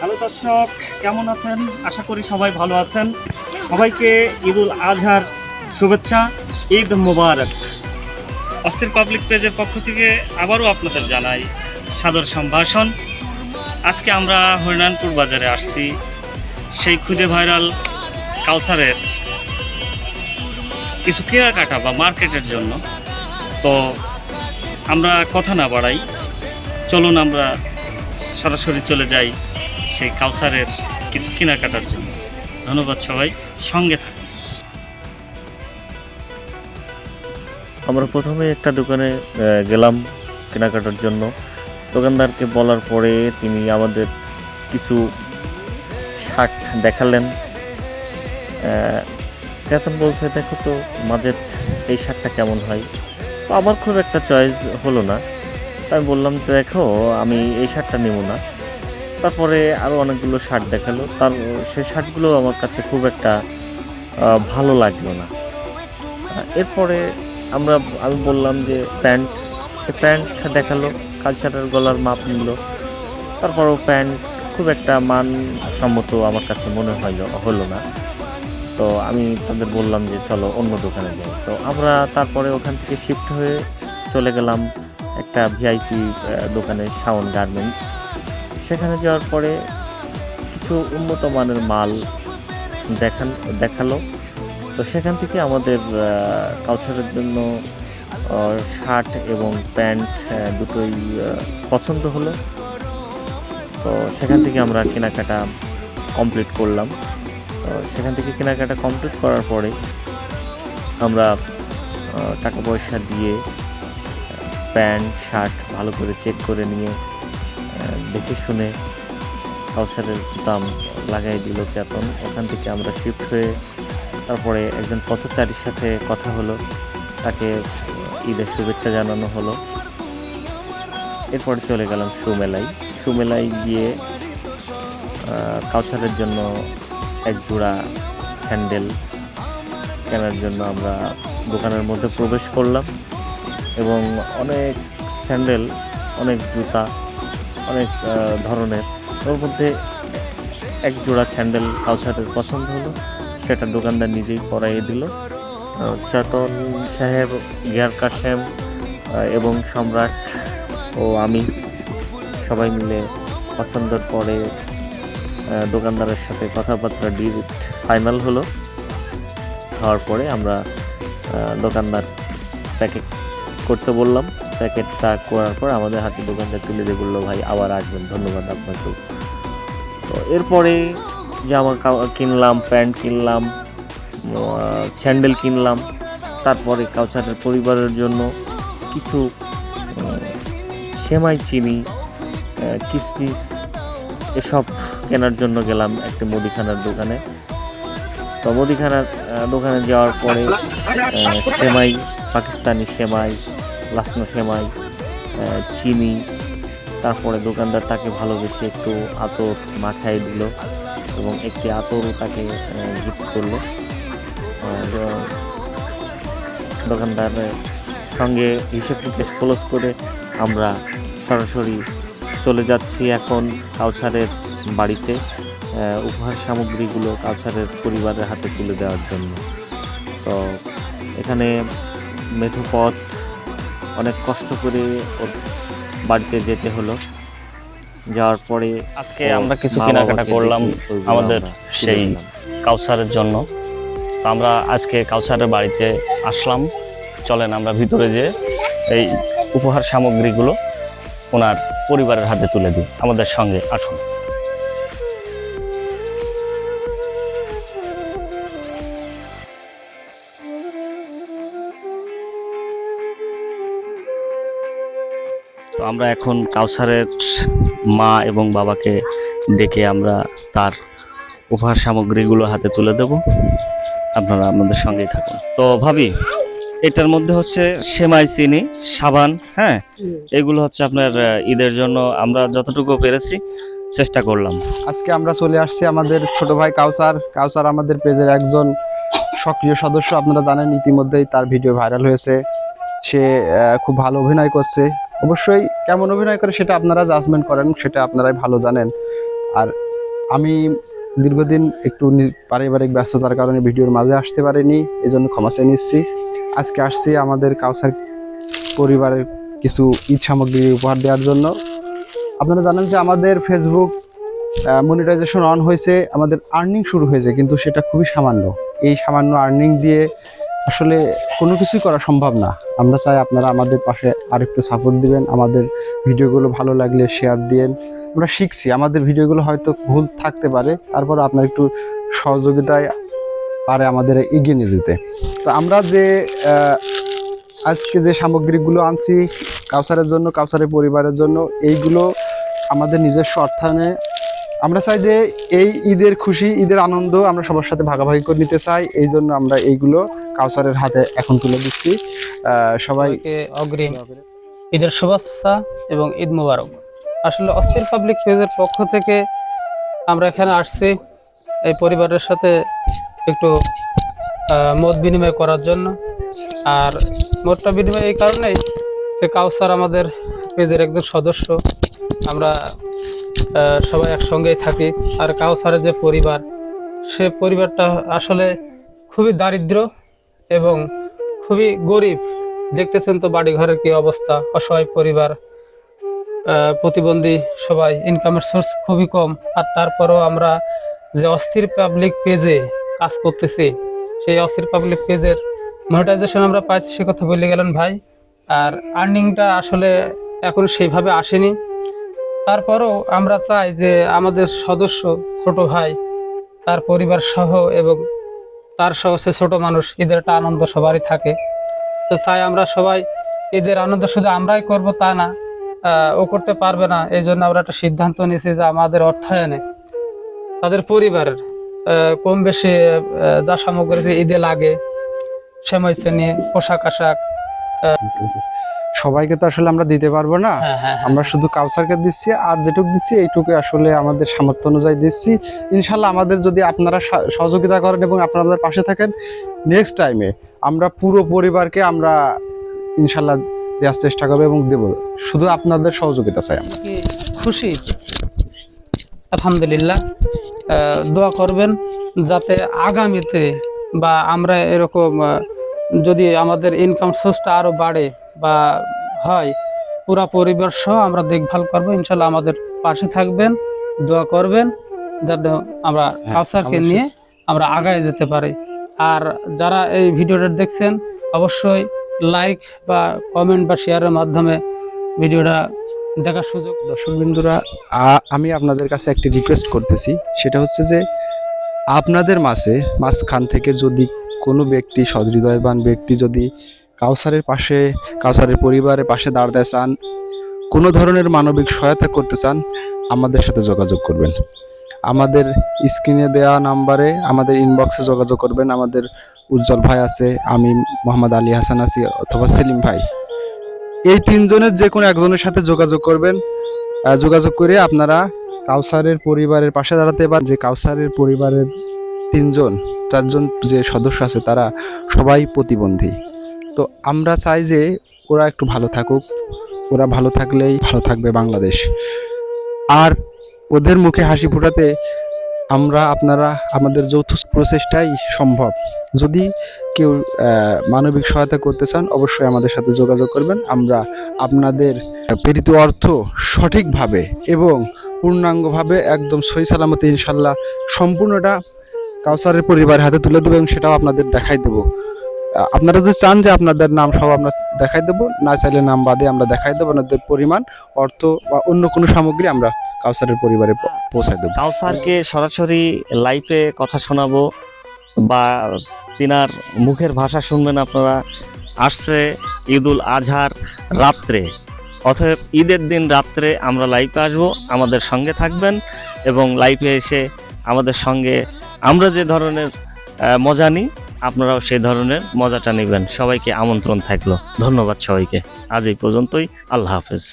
Hello দর্শক, কেমন আছেন? আশা করি সবাই ভালো আছেন। সবাইকে ঈদুল আজহার শুভেচ্ছা, ঈদ মোবারক। অস্থির পাবলিক পেজের পক্ষ থেকে আবারও আপনাদের জানাই সাদর সম্ভাষণ। আজকে আমরা হরিনানপুর বাজারে আসছি সেই খুদে ভাইরাল কাউসারের কিছু কেনাকাটা বা মার্কেটের জন্য। তো আমরা কথা না বাড়াই, চলুন আমরা সরাসরি চলে যাই সেই কাউসারের কিছু কেনাকাটার জন্য। ধন্যবাদ, সবাই সঙ্গে থাকুন। আমরা প্রথমে একটা দোকানে গেলাম কেনাকাটার জন্য। দোকানদারকে বলার পরে তিনি আমাদের কিছু শার্ট দেখালেন। চেতন বলছে, দেখো তো মাজেদ, এই শার্টটা কেমন হয়। তো আমার খুব একটা চয়েস হলো না। তাই বললাম, দেখো আমি এই শার্টটা নেব না। তারপরে আরও অনেকগুলো শার্ট দেখালো, সেই শার্টগুলো আমার কাছে খুব একটা ভালো লাগলো না। এরপরে আমি বললাম যে সে প্যান্ট দেখালো, কালচারের গলার মাপ নিল। তারপরেও প্যান্ট খুব একটা মানসম্মত আমার কাছে মনে হলো না। তো আমি তাদের বললাম যে চলো অন্য দোকানে যাই। তো আমরা তারপরে ওখান থেকে শিফট হয়ে চলে গেলাম একটা ভিআইপি দোকানে, শাওন গার্মেন্টস। সেখানে যাওয়ার পরে কিছু উন্নত মানের মাল দেখালো। তো সেখান থেকে আমাদের কালচারের জন্য শার্ট এবং প্যান্ট দুটোই পছন্দ হলো। তো সেখান থেকে আমরা কেনাকাটা কমপ্লিট করলাম। তো সেখান থেকে কেনাকাটা কমপ্লিট করার পরে আমরা টাকা পয়সা দিয়ে প্যান্ট শার্ট ভালো করে চেক করে নিয়ে দেখে শুনে কাউসারের দাম লাগাই দিল চেতন। ওখান থেকে আমরা শিফট হয়ে তারপরে একজন পথচারীর সাথে কথা হলো, তাকে ঈদের শুভেচ্ছা জানানো হলো। এরপরে চলে গেলাম সুমেলায় গিয়ে কাউসারের জন্য এক জোড়া স্যান্ডেল কেনার জন্য আমরা দোকানের মধ্যে প্রবেশ করলাম। এবং অনেক স্যান্ডেল, অনেক জুতা, অনেক ধরনের। ওর মধ্যে এক জোড়া স্যান্ডেল কাউসারের পছন্দ হলো, সেটা দোকানদার নিজেই পরাইয়ে দিল। চেতন সাহেব, গিয়ার কাশেম এবং সম্রাট ও আমি সবাই মিলে পছন্দের পরে দোকানদারের সাথে কথাবার্তা ডিরেক্ট ফাইনাল হওয়ার পরে আমরা দোকানদার প্যাকেট করতে বললাম। প্যাকেটটা করার পর আমাদের হাতে দোকানদার তুলে দিয়ে বললো, ভাই আবার আসবেন, ধন্যবাদ আপনাকেও। তো এরপরে জামা কিনলাম, প্যান্ট কিনলাম, স্যান্ডেল কিনলাম। তারপরে কাউসারের পরিবারের জন্য কিছু সেমাই, চিনি, কিসমিস এসব কেনার জন্য গেলাম একটি মুদিখানার দোকানে। তো মুদিখানার দোকানে যাওয়ার পরে সেমাই, পাকিস্তানি সেমাই, লাসনো সেমাই, চিনি, তারপরে দোকানদার তাকে ভালোবেসে একটু আতর মাখায় দিল এবং একটি আতরও তাকে গিফট করলো। দোকানদারের সঙ্গে হিসেব নিকেশ ক্লোজ করে আমরা সরাসরি চলে যাচ্ছি এখন কাউসারের বাড়িতে উপহার সামগ্রীগুলো কাউসারের পরিবারের হাতে তুলে দেওয়ার জন্য। তো এখানে মেঠোপথ, অনেক কষ্ট করে ওর বাড়িতে যেতে হলো। যাওয়ার পরে আজকে আমরা কিছু কেনাকাটা করলাম আমাদের সেই কাউসারের জন্য। তো আমরা আজকে কাউসারের বাড়িতে আসলাম। চলেন আমরা ভিতরে যে এই উপহার সামগ্রীগুলো ওনার পরিবারের হাতে তুলে দিই। আমাদের সঙ্গে আসুন। তো আমরা এখন কাউসারের মা এবং বাবাকে ডেকে আমরা তার উপহার সামগ্রীগুলো হাতে তুলে দেব। আপনারা আমাদের সঙ্গেই থাকুন। তো ভাবি, এটার মধ্যে হচ্ছে সেমাই, চিনি, সাবান, হ্যাঁ, এগুলো হচ্ছে আপনার ঈদের জন্য আমরা যতটুকু পেরেছি চেষ্টা করলাম। আজকে আমরা চলে আসছি আমাদের ছোট ভাই কাউসার আমাদের পেজের একজন সক্রিয় সদস্য। আপনারা জানেন ইতিমধ্যেই তার ভিডিও ভাইরাল হয়েছে। সে খুব ভালো অভিনয় করছে। অবশ্যই কেমন অভিনয় করে সেটা আপনারা জাজমেন্ট করেন, সেটা আপনারাই ভালো জানেন। আর আমি দীর্ঘদিন একটু পারিবারিক ব্যস্ততার কারণে ভিডিওর মাঝে আসতে পারিনি, এই জন্য ক্ষমা চেয়ে নিচ্ছি। আজকে আসছি আমাদের কাউসার পরিবারের কিছু ঈদ সামগ্রী উপহার দেওয়ার জন্য। আপনারা জানেন যে আমাদের ফেসবুক মনিটাইজেশন অন হয়েছে, আমাদের আর্নিং শুরু হয়েছে, কিন্তু সেটা খুবই সামান্য। এই সামান্য আর্নিং দিয়ে আসলে কোনো কিছুই করা সম্ভব না। আমরা চাই আপনারা আমাদের পাশে আরেকটু সাপোর্ট দিবেন, আমাদের ভিডিওগুলো ভালো লাগলে শেয়ার দিয়েন। আমরা শিখছি, আমাদের ভিডিওগুলো হয়তো ভুল থাকতে পারে, তারপর আপনার একটু সহযোগিতায় পারে আমাদের এগিয়ে নিয়ে যেতে। তো আমরা যে আজকে যে সামগ্রীগুলো আনছি কাউসারের জন্য, কাউসারের পরিবারের জন্য, এইগুলো আমাদের নিজস্ব অর্থায়নে। আমরা চাই যে এই ঈদের খুশি, ঈদের আনন্দ আমরা সবার সাথে ভাগাভাগি করে নিতে চাই, এই জন্য আমরা এইগুলো কাউসারের হাতে এখন তুলে দিচ্ছি। সবাই অগ্রিম ঈদের শুভেচ্ছা এবং ঈদ মোবারক। আসলে অস্থির পাবলিক পেজের পক্ষ থেকে আমরা এখানে আসছি এই পরিবারের সাথে একটু মত বিনিময় করার জন্য। আর মতটা বিনিময় এই কারণেই যে কাউসার আমাদের পেজের একজন সদস্য, আমরা সবাই একসঙ্গেই থাকি। আর কাউসারের যে পরিবার, সে পরিবারটা আসলে খুবই দারিদ্র এবং খুবই গরিব। দেখতেছেন তো বাড়ি ঘরের কি অবস্থা, অসহায় পরিবার, প্রতিবন্ধী সবাই, ইনকামের সোর্স খুবই কম। আর তারপরেও আমরা যে অস্থির পাবলিক পেজে কাজ করতেছি, সেই অস্থির পাবলিক পেজের মনিটাইজেশন আমরা পাইছি, সে কথা বলে গেলেন ভাই। আর আর্নিংটা আসলে এখন সেইভাবে আসেনি। তারপরও আমরা চাই যে আমাদের সদস্য ছোট ভাই, তার পরিবার সহ এবং তার সহ সে ছোট মানুষ, ঈদের একটা আনন্দ সবারই থাকে। তো চাই আমরা সবাই ঈদের আনন্দ শুধু আমরাই করব তা না, ও করতে পারবে না। এই জন্য আমরা একটা সিদ্ধান্ত নিয়েছি যে আমাদের অর্থায়নে তাদের পরিবারের কম বেশি যা সামগ্রী যে ঈদে লাগে, সেমাই চেনি, পোশাক আশাক, সবাইকে তো আসলে আমরা দিতে পারবো না, আমরা শুধু কাউসারকে দিচ্ছি, আর যেটুকু দিচ্ছি এইটুকু আসলে আমাদের সামর্থ্য অনুযায়ী দিচ্ছি। ইনশাল্লাহ আমাদের যদি আপনারা সহযোগিতা করেন এবং আপনারা আমাদের পাশে থাকেন, নেক্সট টাইমে আমরা পুরো পরিবারকে আমরা ইনশাল্লাহ দেওয়ার চেষ্টা করবো এবং দেবো। শুধু আপনাদের সহযোগিতা চাই আমরা। কি খুশি, আলহামদুলিল্লাহ। দোয়া করবেন যাতে আগামীতে বা আমরা এরকম যদি আমাদের ইনকাম সোর্সটা আরো বাড়ে বা হয়, পুরা পরিবার সহ আমরা দেখভাল করবো। ইনশাল্লাহ আমাদের পাশে থাকবেন, দোয়া করবেন যাতে আমরা কাউসারকে নিয়ে আমরা আগায় যেতে পারি। আর যারা এই ভিডিওটা দেখছেন, অবশ্যই লাইক বা কমেন্ট বা শেয়ারের মাধ্যমে ভিডিওটা দেখার সুযোগ। দর্শকবৃন্দুরা, আমি আপনাদের কাছে একটি রিকোয়েস্ট করতেছি, সেটা হচ্ছে যে আপনাদের মাঝখান থেকে যদি কোনো ব্যক্তি, সহৃদয়বান ব্যক্তি যদি কাউসারের পাশে, কাউসারের পরিবারের পাশে দাঁড়াতে চান, কোনো ধরনের মানবিক সহায়তা করতে চান, আমাদের সাথে যোগাযোগ করবেন। আমাদের স্ক্রিনে দেওয়া নাম্বারে আমাদের ইনবক্সে যোগাযোগ করবেন। আমাদের উজ্জ্বল ভাই আছে, আমি মোহাম্মদ আলী হাসান আছি, অথবা সেলিম ভাই, এই তিনজনের যে কোনো একজনের সাথে যোগাযোগ করবেন। যোগাযোগ করে আপনারা কাউসারের পরিবারের পাশে দাঁড়াতে পারেন। যে কাউসারের পরিবারের 3-4জন যে সদস্য আছে, তারা সবাই প্রতিবন্ধী। তো আমরা চাই যে ওরা একটু ভালো থাকুক, ওরা ভালো থাকলেই ভালো থাকবে বাংলাদেশ। আর ওদের মুখে হাসি ফোটাতে আপনারা আমাদের যৌথ প্রচেষ্টাই সম্ভব। যদি কেউ মানবিক সহায়তা করতে চান, অবশ্যই আমাদের সাথে যোগাযোগ করবেন। আমরা আপনাদের প্রেরিত অর্থ সঠিকভাবে এবং পূর্ণাঙ্গভাবে একদম সহি সালামতে ইনশাল্লাহ সম্পূর্ণটা কাউসারের পরিবারের হাতে তুলে দেবো এবং সেটাও আপনাদের দেখাই দেবো। আপনারা যদি চান যে আপনাদের নাম সব আমরা দেখাই দেবো, না চাইলে নাম বাদে আমরা দেখাই দেবো। আপনাদের পরিমাণ অর্থ বা অন্য কোনো সামগ্রী আমরা কাউসারের পরিবারে পৌঁছাই দেবো। কাউসারকে সরাসরি লাইভে কথা শোনাবো বা তিনার মুখের ভাষা শুনবেন আপনারা। আসছে ঈদুল আজহার রাত্রে, অতএব ঈদের দিন রাত্রে আমরা লাইভে আসবো, আমাদের সঙ্গে থাকবেন এবং লাইভে এসে আমাদের সঙ্গে আমরা যে ধরনের মজা নিই, আপনারাও সেই ধরনের মজাটা নেবেন। সবাইকে আমন্ত্রণ থাকলো। ধন্যবাদ সবাইকে। আজ এই পর্যন্তই। আল্লাহ হাফেজ।